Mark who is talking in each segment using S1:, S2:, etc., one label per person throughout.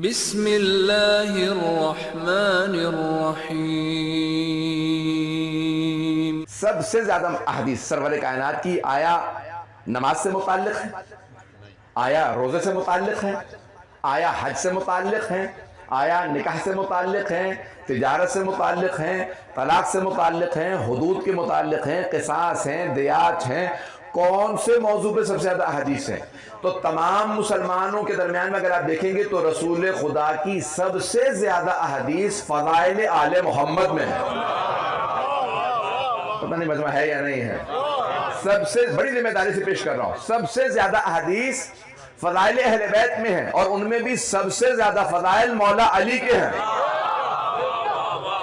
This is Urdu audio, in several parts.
S1: بسم اللہ الرحمن الرحیم۔
S2: سب سے زیادہ احادیث سرور کائنات کی آیا نماز سے متعلق ہے، آیا روزے سے متعلق ہے، آیا حج سے متعلق ہے، آیا نکاح سے متعلق ہیں، تجارت سے متعلق ہیں، طلاق سے متعلق ہیں، حدود کے متعلق ہیں، قصاص ہیں، دیات ہیں۔ کون سے موضوع پہ سب سے زیادہ احادیث ہیں؟ تو تمام مسلمانوں کے درمیان میں اگر آپ دیکھیں گے تو رسول خدا کی سب سے زیادہ احادیث فضائل آل محمد میں ہے۔ پتہ نہیں مجمع ہے یا نہیں ہے، سب سے بڑی ذمہ داری سے پیش کر رہا ہوں، سب سے زیادہ احادیث فضائل اہل بیت میں ہیں، اور ان میں بھی سب سے زیادہ فضائل مولا علی کے ہیں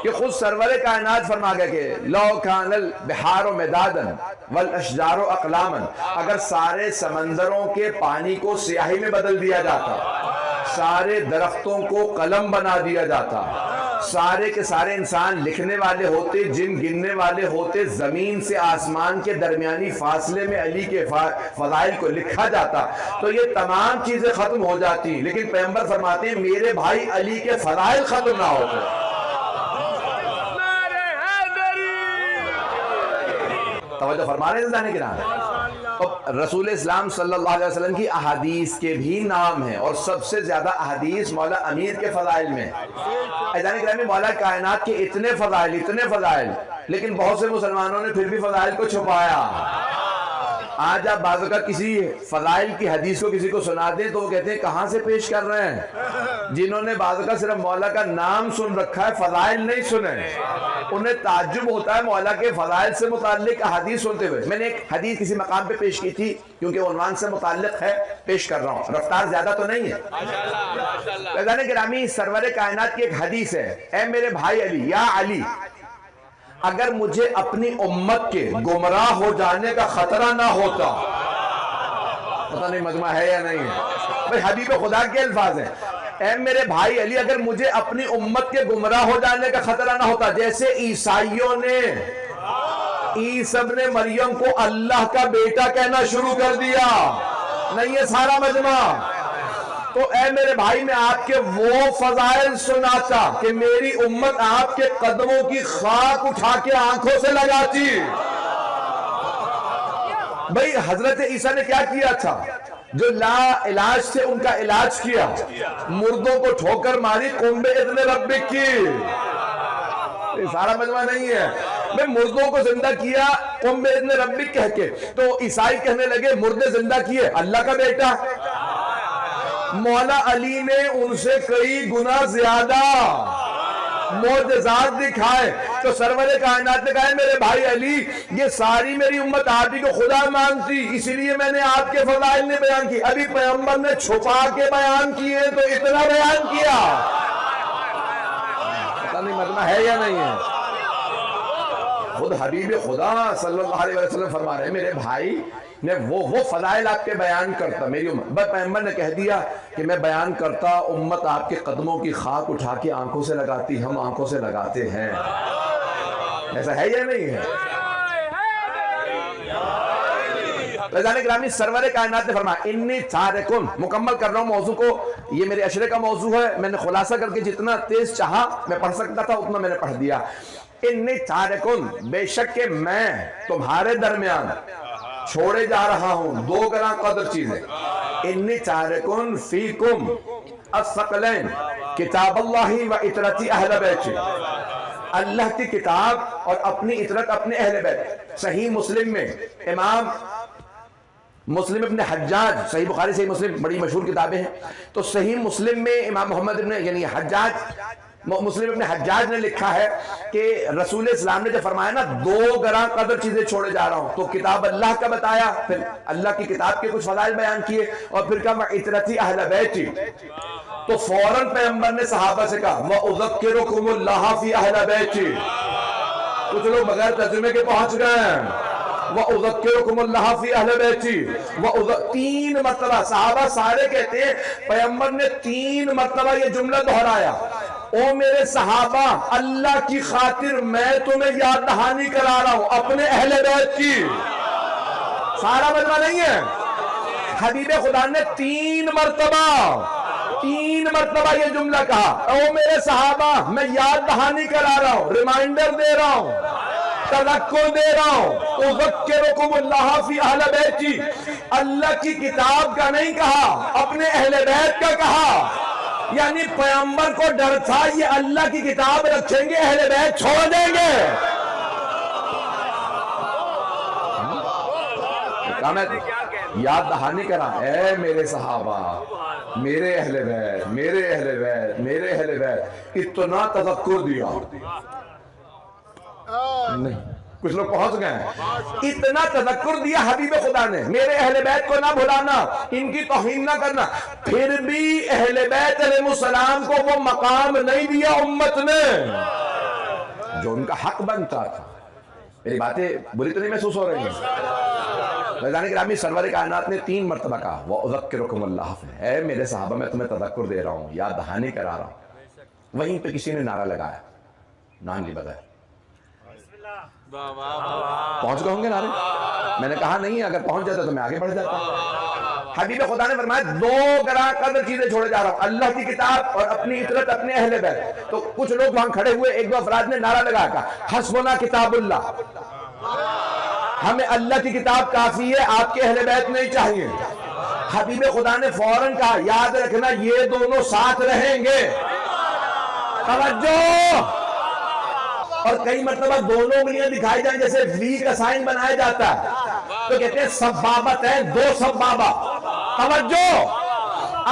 S2: کہ خود سرور کائنات فرما گیا کہ لو کان البحار مدادا والاشجار اقلاما، اگر سارے سمندروں کے پانی کو سیاہی میں بدل دیا جاتا، سارے درختوں کو قلم بنا دیا جاتا، سارے کے سارے انسان لکھنے والے ہوتے، جن گننے والے ہوتے، زمین سے آسمان کے درمیانی فاصلے میں علی کے فضائل کو لکھا جاتا، تو یہ تمام چیزیں ختم ہو جاتی، لیکن پیغمبر فرماتے ہیں میرے بھائی علی کے فضائل ختم نہ ہوتے۔ توجہ فرما رہے ہیں زانے کے نام۔ رسول اسلام صلی اللہ علیہ وسلم کی احادیث کے بھی نام ہیں، اور سب سے زیادہ احادیث مولا امیر کے فضائل میں۔ عزیزان گرامی، مولا کائنات کے اتنے فضائل، لیکن بہت سے مسلمانوں نے پھر بھی فضائل کو چھپایا۔ آج آپ بعض اوقات کسی فضائل کی حدیث کو کسی کو سنا دیں تو وہ کہتے ہیں کہاں سے پیش کر رہے ہیں؟ جنہوں نے بعض اوقات صرف مولا کا نام سن رکھا ہے، فضائل نہیں سنے، انہیں تعجب ہوتا ہے مولا کے فضائل سے متعلق احادیث سنتے ہوئے۔ میں نے ایک حدیث کسی مقام پہ پیش کی تھی، کیونکہ عنوان سے متعلق ہے، پیش کر رہا ہوں، رفتار زیادہ تو نہیں ہے۔ عزیزان گرامی، سرور کائنات کی ایک حدیث ہے، اے میرے بھائی علی، یا علی، اگر مجھے اپنی امت کے گمراہ ہو جانے کا خطرہ نہ ہوتا، پتہ نہیں مجمع ہے یا نہیں ہے، بھئی حبیب خدا کے الفاظ ہیں، اے میرے بھائی علی، اگر مجھے اپنی امت کے گمراہ ہو جانے کا خطرہ نہ ہوتا، جیسے عیسائیوں نے عیسی ابن مریم کو اللہ کا بیٹا کہنا شروع کر دیا، نہیں ہے سارا مجمع، تو اے میرے بھائی میں آپ کے وہ فضائل سناتا کہ میری امت آپ کے قدموں کی خاک اٹھا کے آنکھوں سے لگاتی۔ بھئی حضرت عیسیٰ نے کیا کیا تھا؟ جو لا علاج تھے ان کا علاج کیا، مردوں کو ٹھوکر ماری، قم بإذن ربک کی، یہ سارا مجمع نہیں ہے، میں مردوں کو زندہ کیا قم بإذن ربک کہہ کے، تو عیسائی کہنے لگے مردے زندہ کیے اللہ کا بیٹا۔ مولا علی نے ان سے کئی گنا زیادہ معجزات دکھائے، تو سرور کائنات نے کہا میرے بھائی علی، یہ ساری میری امت آپ ہی کو خدا مانتی، اسی لیے میں نے آپ کے فضائل نے بیان کی، ابھی پیغمبر نے چھپا کے بیان کیے تو اتنا بیان کیا، پتہ نہیں مجمع ہے یا نہیں ہے۔ خود حبیب خدا صلی اللہ علیہ وسلم فرما رہے ہیں میرے بھائی میں وہ فضائل آپ کے بیان کرتا، میری امت، بس پیغمبر نے کہہ دیا کہ میں بیان کرتا، امت آپ کے قدموں کی خاک اٹھا کے آنکھوں سے لگاتی، ہم آنکھوں سے لگاتے ہیں، ایسا ہے یا نہیں ہے؟ عزیزان گرامی، سرور کائنات نے فرمایا انی تارکن، مکمل کر رہا ہوں موضوع کو، یہ میرے عشرے کا موضوع ہے، میں نے خلاصہ کر کے جتنا تیز چاہا میں پڑھ سکتا تھا اتنا میں نے پڑھ دیا۔ انی تارکن، بے شک کہ میں تمہارے درمیان چھوڑے جا رہا ہوں دو گراں قدر چیزیں، انی تارکن فیکم الثقلین کتاب اللہ و اطرتی اہل بیت، اللہ کی کتاب اور اپنی اطرت اپنے اہل بیت۔ صحیح مسلم میں امام مسلم ابن حجاج، صحیح بخاری صحیح مسلم بڑی مشہور کتابیں ہیں، تو صحیح مسلم میں امام محمد ابن یعنی مسلم ابن حجاج نے لکھا ہے کہ رسول اسلام نے جب فرمایا نا دو گراں قدر چیزیں چھوڑے جا رہا ہوں، تو کتاب اللہ کا بتایا، پھر اللہ کی کتاب کے کچھ فضائل بیان کیے، اور پھر کہا وَعِتْرَتِ اہل بیتی، تو فوراً پیغمبر نے صحابہ سے کہا وَأُذَكِّرُكُمُ اللَّهَ فِي اہل بیتی، کچھ لوگ بغیر ترجمے کے پہنچ گئے ہیں، وَأُذَكِّرُكُمُ اللَّهَ فِي اہل بیتی، تین مرتبہ صحابہ سارے کہتے ہیں پیغمبر نے 3 مرتبہ یہ جملہ دہرایا، او میرے صحابہ، اللہ کی خاطر میں تمہیں یاد دہانی کرا رہا ہوں اپنے اہل بیت کی، سارا مجمع نہیں ہے، حبیب خدا نے 3 مرتبہ 3 مرتبہ یہ جملہ کہا، او میرے صحابہ میں یاد دہانی کرا رہا ہوں، ریمائنڈر دے رہا ہوں، تذکر دے رہا ہوں، اذکرکم اللہ فی اہل بیتی، اللہ کی کتاب کا نہیں کہا، اپنے اہل بیت کا کہا، یعنی پیغمبر کو ڈر تھا یہ اللہ کی کتاب رکھیں گے اہل بیت چھوڑ دیں گے۔ یاد دہانی کرا، اے میرے صحابہ، میرے اہل بیت، میرے اہل بیت، میرے اہل بیت، اتنا تذکر دیا نہیں، کچھ لوگ پہنچ گئے ہیں، اتنا تذکر دیا حبیب خدا نے، میرے اہل بیت کو نہ بھلانا، ان کی توہین نہ کرنا، پھر بھی اہل بیت علیہ السلام کو وہ مقام نہیں دیا امت نے جو ان کا حق بنتا تھا۔ میری باتیں بری تو نہیں محسوس ہو رہی ہیں؟ فیضان گرامی سرور کائنات نے 3 مرتبہ کہا وَأُذَكِّرُكُمُ اللَّهُ، اے میرے صحابہ میں تمہیں تذکر دے رہا ہوں، یاد دہانی کرا رہا ہوں۔ وہیں پہ کسی نے نعرہ لگایا، نام لی بغیر، پہنچ گئے ہوں گے نعرے؟ میں نے کہا نہیں، اگر پہنچ جاتا تو میں آگے بڑھ جاتا۔ حبیب خدا نے فرمایا 2 گراں قدر چیزیں چھوڑے جا رہا ہوں، اللہ کی کتاب اور اپنی اطرت اپنے اہل بیت۔ تو کچھ لوگ وہاں کھڑے ہوئے، 1-2 افراد نے نعرہ لگا کہا حسبنا کتاب اللہ، ہمیں اللہ کی کتاب کافی ہے، آپ کے اہل بیت نہیں چاہیے۔ حبیب خدا نے فوراً کہا یاد رکھنا یہ دونوں ساتھ رہیں گے، توجہ۔ اور کئی مرتبہ دونوں انگلیاں دکھائی جائیں جیسے وی کا سائن بنایا جاتا ہے تو کہتے ہیں سبابت ہے، 2 سبابہ، توجہ۔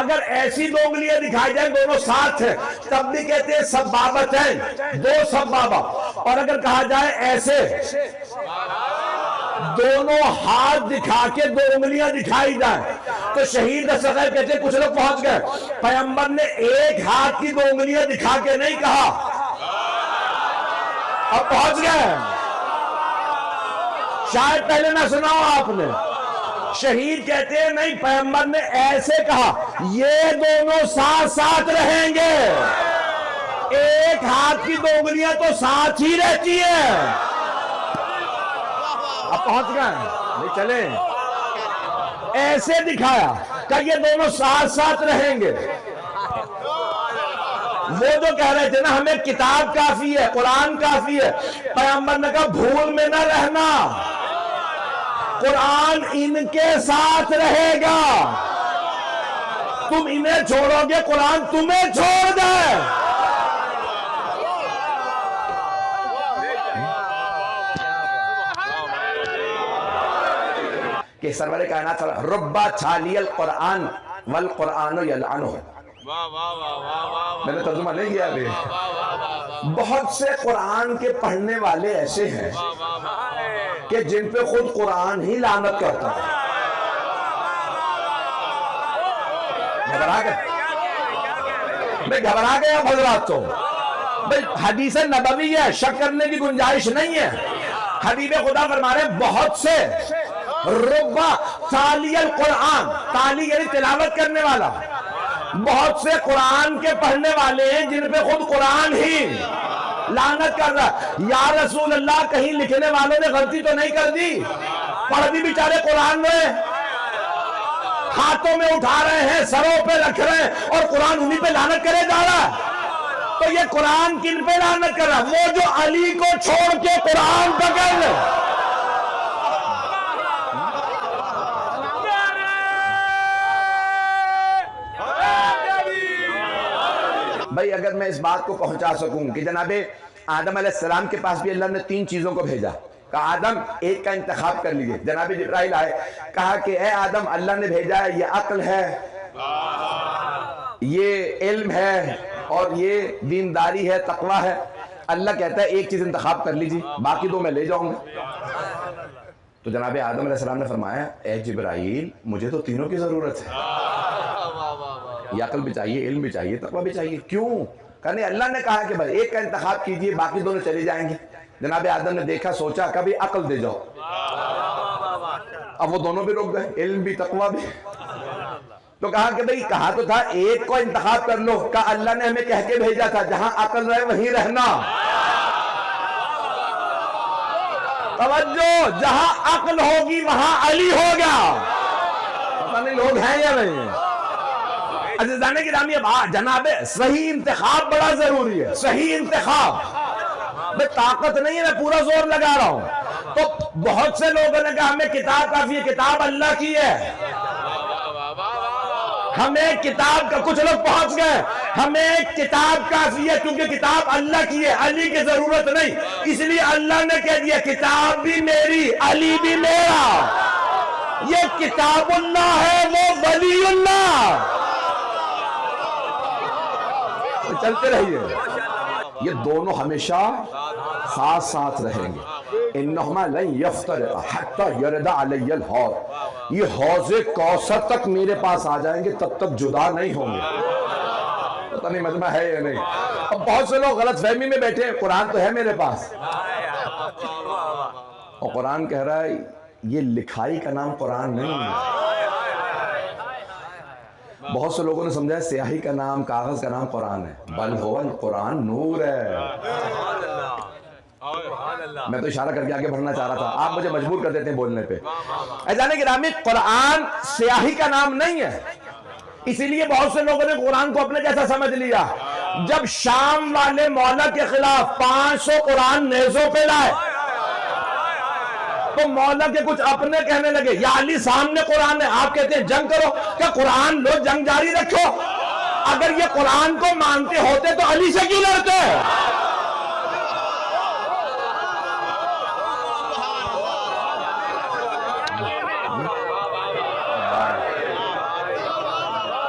S2: اگر ایسی 2 انگلیاں دکھائی جائیں دونوں ساتھ ہیں تب بھی کہتے ہیں سبابت ہے، 2 سبابہ۔ اور اگر کہا جائے ایسے دونوں ہاتھ دکھا کے 2 انگلیاں دکھائی جائیں تو شہید اصغر کہتے ہیں کچھ لوگ پہنچ گئے، پیغمبر نے ایک ہاتھ کی 2 انگلیاں دکھا کے نہیں کہا، اب پہنچ گئے، شاید پہلے نہ سنا ہو آپ نے۔ شہید کہتے ہیں نہیں، پیغمبر نے ایسے کہا یہ دونوں ساتھ ساتھ رہیں گے، ایک ہاتھ کی 2 انگلیاں تو ساتھ ہی رہتی ہیں۔ اب پہنچ گئے نہیں، چلیں، ایسے دکھایا کہ یہ دونوں ساتھ ساتھ رہیں گے۔ وہ جو کہہ رہے تھے نا ہمیں کتاب کافی ہے، قرآن کافی ہے، پیغمبر نے کہا بھول میں نہ رہنا، قرآن ان کے ساتھ رہے گا، تم انہیں چھوڑو گے قرآن تمہیں چھوڑ دے۔ کہ سرور کائنات ربا چھالی القرآن والقرآن یلعنہ، میں نے ترجمہ نہیں کیا ابھی، بہت سے قرآن کے پڑھنے والے ایسے ہیں کہ جن پہ خود قرآن ہی لعنت کرتا ہے۔ گھبرا گئے اب حضرات تو حدیث نبوی ہے، شک کرنے کی گنجائش نہیں ہے۔ حبیب خدا فرما رہے بہت سے ربا تالی القرآن، تالی یعنی تلاوت کرنے والا، بہت سے قرآن کے پڑھنے والے ہیں جن پہ خود قرآن ہی لعنت کر رہا۔ یا رسول اللہ کہیں لکھنے والوں نے غلطی تو نہیں کر دی؟ پڑھ بھی بیچارے قرآن میں ہاتھوں میں اٹھا رہے ہیں، سروں پہ رکھ رہے ہیں، اور قرآن انہی پہ لعنت کرے جا رہا ہے۔ تو یہ قرآن کن پہ لعنت کر رہا ہے؟ وہ جو علی کو چھوڑ کے قرآن پکڑ لے۔ بھائی اگر میں اس بات کو پہنچا سکوں کہ جناب آدم علیہ السلام کے پاس بھی اللہ نے 3 چیزوں کو بھیجا، کہا آدم ایک کا انتخاب کر لیجئے، جناب جبرائیل آئے، کہا کہ اے آدم اللہ نے بھیجا ہے، یہ عقل ہے، یہ علم ہے، اور یہ دینداری ہے، تقوی ہے۔ اللہ کہتا ہے ایک چیز انتخاب کر لیجئے، باقی 2 میں لے جاؤں گا۔ تو جناب آدم علیہ السلام نے فرمایا اے جبرائیل مجھے تو تینوں کی ضرورت ہے، یہ عقل بھی چاہیے، علم بھی چاہیے، تقوی بھی چاہیے۔ کیوں؟ کہنے اللہ نے کہا کہ بھائی ایک کا انتخاب کیجئے، باقی 2 چلے جائیں گے۔ جناب آدم نے دیکھا، سوچا کبھی عقل دے جاؤ، اب وہ دونوں بھی رک گئے، علم بھی تقوی بھی۔ تو کہا کہ بھئی کہا تو تھا ایک کو انتخاب کر لو، کہا اللہ نے ہمیں کہہ کے بھیجا تھا جہاں عقل رہے وہیں رہنا، توجہ، جہاں عقل ہوگی وہاں علی ہوگا۔ پتہ نہیں لوگ ہیں یا نہیں؟ عزیزان گرامی اب جناب صحیح انتخاب بڑا ضروری ہے. صحیح انتخاب. میں طاقت نہیں ہے, میں پورا زور لگا رہا ہوں. تو بہت سے لوگوں نے کہا ہمیں کتاب کافی ہے, کتاب اللہ کی ہے, ہمیں کتاب کا, کچھ لوگ پہنچ گئے, ہمیں کتاب کافی ہے کیونکہ کتاب اللہ کی ہے, علی کی ضرورت نہیں. اس لیے اللہ نے کہہ دیا کتاب بھی میری, علی بھی میرا. یہ کتاب اللہ ہے, وہ ولی اللہ. چلتے رہیے, یہ دونوں ہمیشہ ساتھ ساتھ رہیں گے. انہما لن یفترقا حتی یرد علی الحوض, یہ حوض کوثر تک میرے پاس آ جائیں گے, تب تک جدا نہیں ہوں گے. پتہ نہیں مجمع ہے یا نہیں. اب بہت سے لوگ غلط فہمی میں بیٹھے ہیں, قرآن تو ہے میرے پاس, اور قرآن کہہ رہا ہے یہ لکھائی کا نام قرآن نہیں ہے. بہت سے لوگوں نے سمجھا ہے سیاہی کا نام, کاغذ کا نام قرآن ہے. بل هو القرآن نور ہے. میں تو اشارہ کر کے آگے بڑھنا چاہ رہا تھا, آپ مجھے مجبور کر دیتے ہیں بولنے پہ. عزیزان گرامی قرآن سیاہی کا نام نہیں ہے. اسی لیے بہت سے لوگوں نے قرآن کو اپنے جیسا سمجھ لیا. جب شام والے مولا کے خلاف 500 قرآن نیزوں پہ لائے تو مولا کے کچھ اپنے کہنے لگے یا علی سامنے قرآن ہے, آپ کہتے ہیں جنگ کرو. کیا قرآن لو, جنگ جاری رکھو. اگر یہ قرآن کو مانتے ہوتے تو علی سے کیوں لڑتے؟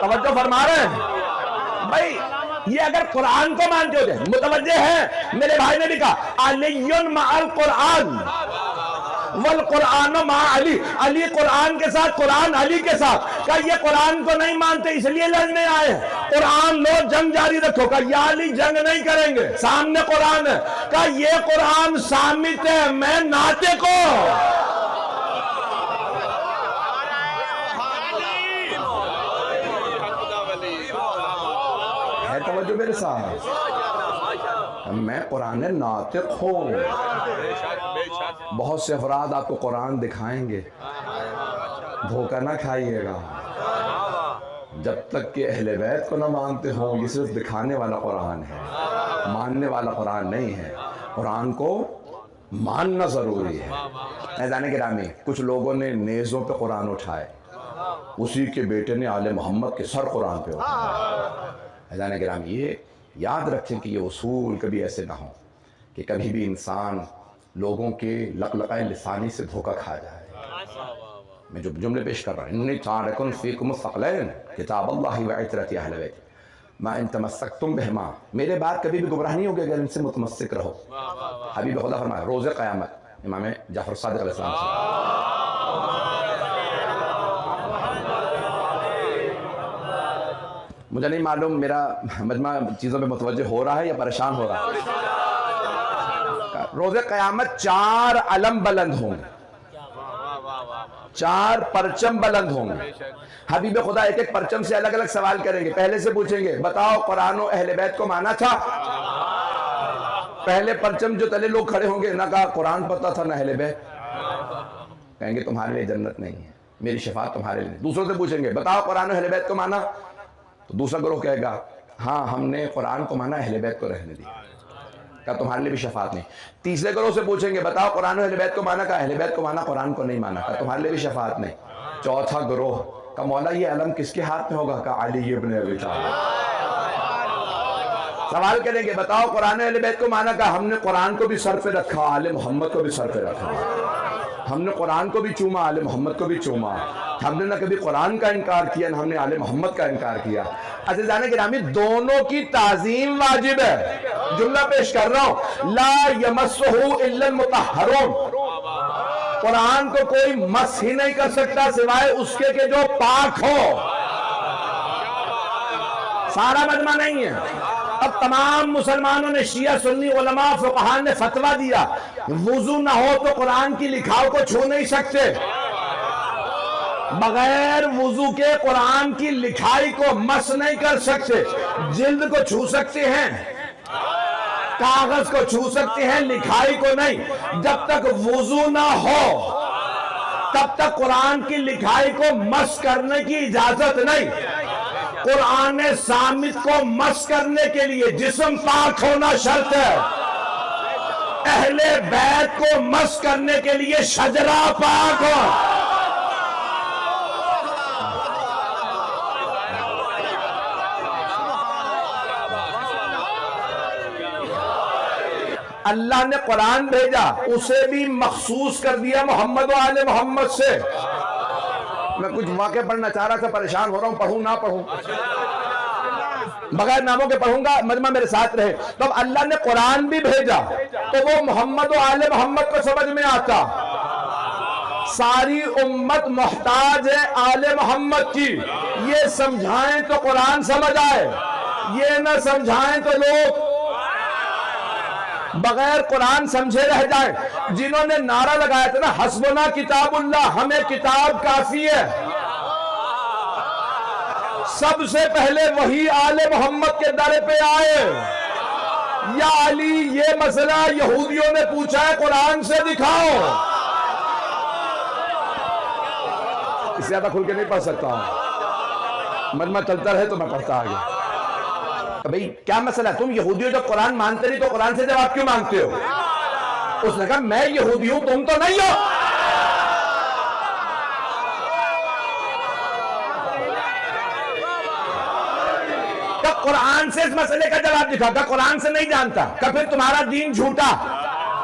S2: توجہ فرما رہے ہیں بھائی, یہ اگر قرآن کو مانتے ہوتے, متوجہ ہیں میرے بھائی نے لکھا علی مع القرآن والقرآن مع علی, علی قرآن کے ساتھ, قرآن علی کے ساتھ. کہ یہ قرآن کو نہیں مانتے اس لیے لڑنے آئے ہیں, قرآن لو جنگ جاری رکھو. کہ یا علی جنگ نہیں کریں گے, سامنے قرآن ہے. کہ یہ قرآن سامت ہے, میں ناطق ہوں. توجہ میرے ساتھ, میں قرآن ناطق ہوں. بہت سے افراد آپ کو قرآن دکھائیں گے, دھوکہ نہ کھائیے گا. جب تک کہ اہل بیت کو نہ مانتے ہوں, یہ صرف دکھانے والا قرآن ہے, ماننے والا قرآن نہیں ہے. قرآن کو ماننا ضروری ہے. عزیزان گرامی, کچھ لوگوں نے نیزوں پہ قرآن اٹھائے, اسی کے بیٹے نے آل محمد کے سر قرآن پہ اٹھائے. عزیزان گرامی, یہ یاد رکھیں کہ یہ اصول کبھی ایسے نہ ہوں کہ کبھی بھی انسان لوگوں کے لقلقۂ لسانی سے دھوکہ کھا جائے. میں جو جملے پیش کر رہا ہوں, انی تارک فیکم الثقلین کتاب اللہ و عترۃ اہل بیت ما ان تمسکتم بہما, میرے بعد کبھی بھی گمراہ نہیں ہوگے اگر ان سے متمسک رہو. حبیب خدا فرمایا روز قیامت, امام جعفر صادق علیہ السلام سے, مجھے نہیں معلوم میرا مجمع چیزوں پہ متوجہ ہو رہا ہے یا پریشان ہو رہا ہے. روز قیامت 4 علم بلند ہوں گے, 4 پرچم بلند ہوں گے. حبیب خدا ایک ایک پرچم سے الگ الگ سوال کریں گے. پہلے سے پوچھیں گے بتاؤ قرآن و اہل بیت کو مانا تھا؟ پہلے پرچم جو تلے لوگ کھڑے ہوں گے, نہ کہا قرآن پتہ تھا نہ اہل بیت. کہیں گے تمہارے لیے جنت نہیں ہے, میری شفاعت تمہارے لیے. دوسروں سے پوچھیں گے بتاؤ قرآن و اہل بیت کو مانا؟ تو دوسرا گروہ کہے گا ہاں ہم نے قرآن کو مانا, اہل بیت کو رہنے دیا. کہا تمہارے لیے بھی شفاعت نہیں. تیسرے گروہ سے پوچھیں گے بتاؤ قرآن و اہل بیت کو مانا؟ کہا اہل بیت کو مانا, قرآن کو نہیں مانا. کہا تمہارے لیے بھی شفاعت نہیں. چوتھا گروہ کا مولا یہ علم کس کے ہاتھ میں ہوگا؟ کہا علی ابن ابی طالب. سوال کریں گے بتاؤ قرآن و اہل بیت کو مانا؟ کہا ہم نے قرآن کو بھی سر پہ رکھا, آل محمد کو بھی سر پہ رکھا. ہم نے قرآن کو بھی چوما, آل محمد کو بھی چوما. ہم نے نہ کبھی قرآن کا انکار کیا نہ ہم نے آل محمد کا انکار کیا. عزیزان گرامی, دونوں کی تعظیم واجب ہے. جملہ پیش کر رہا ہوں, لا یمسہ الا المطہرون, قرآن کو کوئی مس ہی نہیں کر سکتا سوائے اس کے کہ جو پاک ہو. سارا مجمع نہیں ہے. اب تمام مسلمانوں نے, شیعہ سنی علماء فقہاء نے فتویٰ دیا وضو نہ ہو تو قرآن کی لکھاؤ کو چھو نہیں سکتے. بغیر وضو کے قرآن کی لکھائی کو مس نہیں کر سکتے. جلد کو چھو سکتے ہیں, کاغذ کو چھو سکتے ہیں, لکھائی کو نہیں. جب تک وضو نہ ہو تب تک قرآن کی لکھائی کو مس کرنے کی اجازت نہیں. قرآن صامت کو مس کرنے کے لیے جسم پاک ہونا شرط ہے، اہل بیت کو مس کرنے کے لیے شجرہ پاک ہو۔ اللہ نے قرآن بھیجا، اسے بھی مخصوص کر دیا محمد و آل محمد سے۔ میں کچھ واقعہ پڑھنا چاہ رہا تھا، پریشان ہو رہا ہوں، پڑھوں نہ پڑھوں، بغیر ناموں کے پڑھوں گا، مجمع میرے ساتھ رہے۔ تو اب اللہ نے قرآن بھی بھیجا تو وہ محمد و آل محمد کو سمجھ میں آتا۔ ساری امت محتاج ہے آل محمد کی، یہ سمجھائیں تو قرآن سمجھ آئے، یہ نہ سمجھائیں تو لوگ بغیر قرآن سمجھے رہ جائیں۔ جنہوں نے نعرہ لگایا تھا نا حسبنا کتاب اللہ، ہمیں کتاب کافی ہے، سب سے پہلے وہی آل محمد کے در پہ آئے۔ یا علی یہ مسئلہ یہودیوں نے پوچھا ہے، قرآن سے دکھاؤ۔ اس سے زیادہ کھل کے نہیں پڑھ سکتا ہوں، مجمع چلتا رہے تو میں پڑھتا آگے۔ بھئی کیا مسئلہ ہے؟ تم یہودیوں جب قرآن مانتے نہیں تو قرآن سے جواب کیوں مانگتے ہو؟ اس نے کہا میں یہودی ہوں، تم تو نہیں ہو۔ کہ قرآن سے اس مسئلے کا جواب دکھا، کہ قرآن سے نہیں جانتا، کہ پھر تمہارا دین جھوٹا،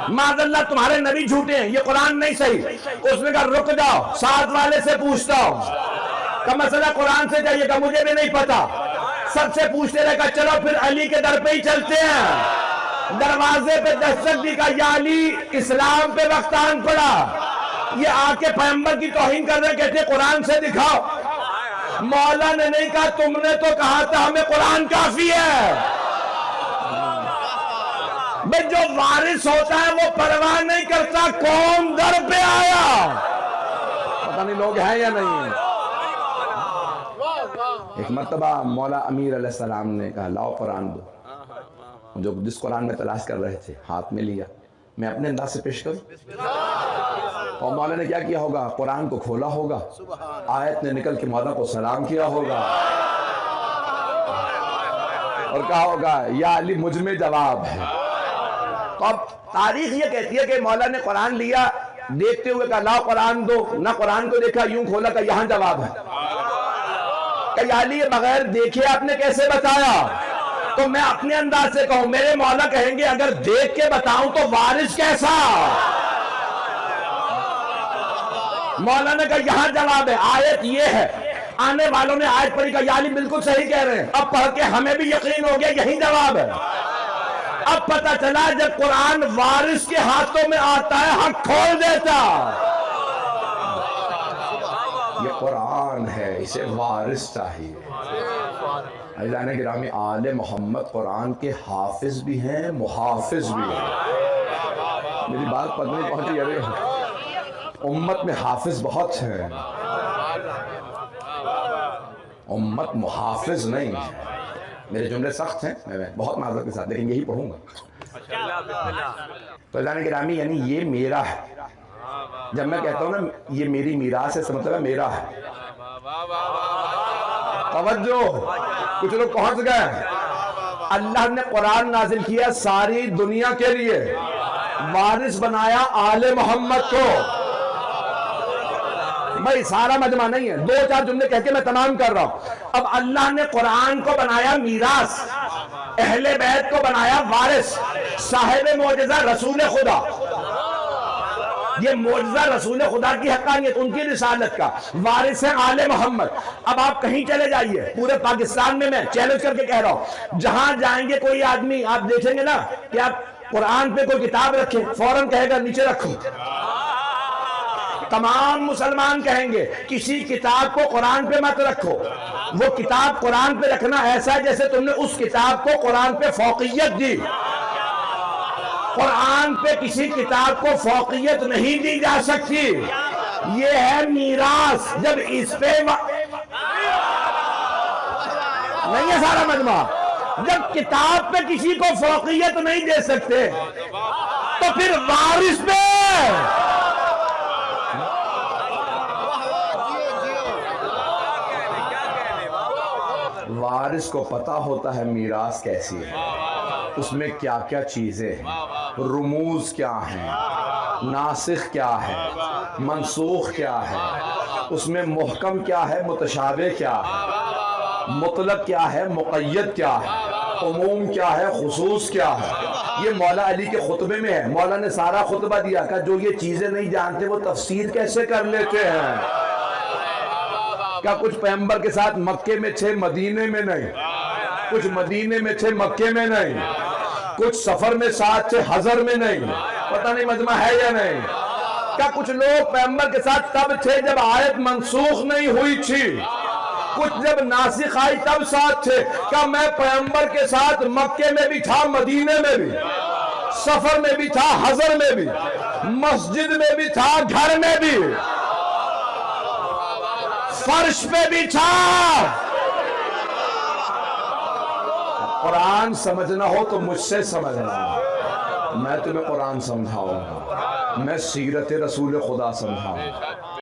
S2: معاذ اللہ تمہارے نبی جھوٹے ہیں، یہ قرآن نہیں صحیح۔ اس نے کہا رک جاؤ، ساتھ والے سے پوچھتا ہوں، کہ مسئلہ قرآن سے چاہیے، کہ مجھے بھی نہیں پتا۔ سب سے پوچھتے رہے، کہ چلو پھر علی کے در پہ ہی چلتے ہیں۔ دروازے پہ دستک دی، کہ یا علی اسلام پہ وقت آن پڑا، یہ آ کے پیغمبر کی توہین کر رہے، کہتے قرآن سے دکھاؤ۔ مولا نے نہیں کہا تم نے تو کہا تھا ہمیں قرآن کافی ہے۔ بھئی جو وارث ہوتا ہے وہ پرواہ نہیں کرتا کون در پہ آیا۔ پتہ نہیں لوگ ہیں یا نہیں۔ ایک مرتبہ مولا امیر علیہ السلام نے کہا لاؤ قرآن دو، جو جس قرآن میں تلاش کر رہے تھے ہاتھ میں لیا، میں اپنے انداز سے پیش کروں۔ اور مولا نے کیا کیا ہوگا؟ قرآن کو کھولا ہوگا، آیت نے نکل کے مولا کو سلام کیا ہوگا اور کہا ہوگا یا علی مجھ میں جواب ہے۔ تو اب تاریخ یہ کہتی ہے کہ مولا نے قرآن لیا، دیکھتے ہوئے کہا لاؤ قرآن دو، نہ قرآن کو دیکھا، یوں کھولا کہ یہاں جواب ہے۔ کہ یا علی یہ بغیر دیکھے آپ نے کیسے بتایا؟ تو میں اپنے انداز سے کہوں، میرے مولا کہیں گے اگر دیکھ کے بتاؤں تو وارث کیسا؟ مولا نے کہا یہاں جواب ہے، آیت یہ ہے۔ آنے والوں نے آیت پڑھی، کہا یا علی بالکل صحیح کہہ رہے ہیں، اب پڑھ کے ہمیں بھی یقین ہو گیا یہی جواب ہے۔ اب پتہ چلا جب قرآن وارث کے ہاتھوں میں آتا ہے حق کھول دیتا۔ یہ قرآن ہے، اسے وارث چاہیے۔ عزیزان گرامی، آل محمد قرآن کے حافظ بھی ہیں، محافظ بھی ہیں۔ میری بات پتہ نہیں پہنچی؟ ارے امت میں حافظ بہت ہیں، امت محافظ نہیں ہے۔ میرے جملے سخت ہیں، میں بہت معذرت کے ساتھ، لیکن یہی پڑھوں گا۔ تو عزیزان گرامی یعنی یہ میرا ہے۔ جب میں کہتا ہوں نا یہ میری میراث ہے، اس مطلب ہے میرا ہے۔ توجہ، کچھ لوگ پہنچ گئے۔ اللہ نے قرآن نازل کیا ساری دنیا کے لیے، وارث بنایا آل محمد کو۔ بھائی سارا مجمع نہیں ہے، دو چار جملے کہہ کے میں تمام کر رہا ہوں۔ اب اللہ نے قرآن کو بنایا میراث، اہل بیت کو بنایا وارث، صاحب معجزہ رسول خدا۔ یہ معجزہ رسول خدا کی حقانیت، ان کی رسالت کا وارث ہے آل محمد۔ اب آپ کہیں چلے جائیے، پورے پاکستان میں چیلنج کر کے کہہ رہا ہوں، جہاں جائیں گے کوئی آدمی آپ دیکھیں گے نا کہ آپ قرآن پہ کوئی کتاب رکھیں، فوراً کہے گا نیچے رکھو۔ تمام مسلمان کہیں گے کسی کتاب کو قرآن پہ مت رکھو۔ وہ کتاب قرآن پہ رکھنا ایسا ہے جیسے تم نے اس کتاب کو قرآن پہ فوقیت دی۔ قرآن پہ کسی کتاب کو فوقیت نہیں دی جا سکتی، یہ ہے میراث۔ جب اس پہ نہیں ہے سارا مجمع، جب کتاب پہ کسی کو فوقیت نہیں دے سکتے تو پھر وارث پہ وارث کو پتہ ہوتا ہے میراث کیسی ہے، اس میں کیا کیا چیزیں ہیں، رموز کیا ہیں، ناسخ کیا ہے، منسوخ کیا ہے، اس میں محکم کیا ہے، متشابہ کیا ہے، مطلق کیا ہے، مقید کیا ہے، عموم کیا ہے، خصوص کیا ہے۔ یہ مولا علی کے خطبے میں ہے۔ مولا نے سارا خطبہ دیا کہ جو یہ چیزیں نہیں جانتے وہ تفسیر کیسے کر لیتے ہیں؟ کیا کچھ پیغمبر کے ساتھ مکے میں تھے مدینے میں نہیں، کچھ مدینے میں تھے مکے میں نہیں، کچھ سفر میں ساتھ تھے حضر میں نہیں، پتہ نہیں مجمع ہے یا نہیں۔ کیا کچھ لوگ پیغمبر کے ساتھ تب تھے جب آیت منسوخ نہیں ہوئی تھی، کچھ جب ناسخ آئی تب ساتھ تھے؟ کیا میں پیغمبر کے ساتھ مکے میں بھی تھا، مدینے میں بھی، سفر میں بھی تھا، حضر میں بھی، مسجد میں بھی تھا، گھر میں بھی، فرش پہ بھی تھا۔ قرآن سمجھنا ہو تو مجھ سے سمجھنا، میں تمہیں قرآن سمجھاؤں گا، میں سیرت رسول خدا سمجھاؤں گا۔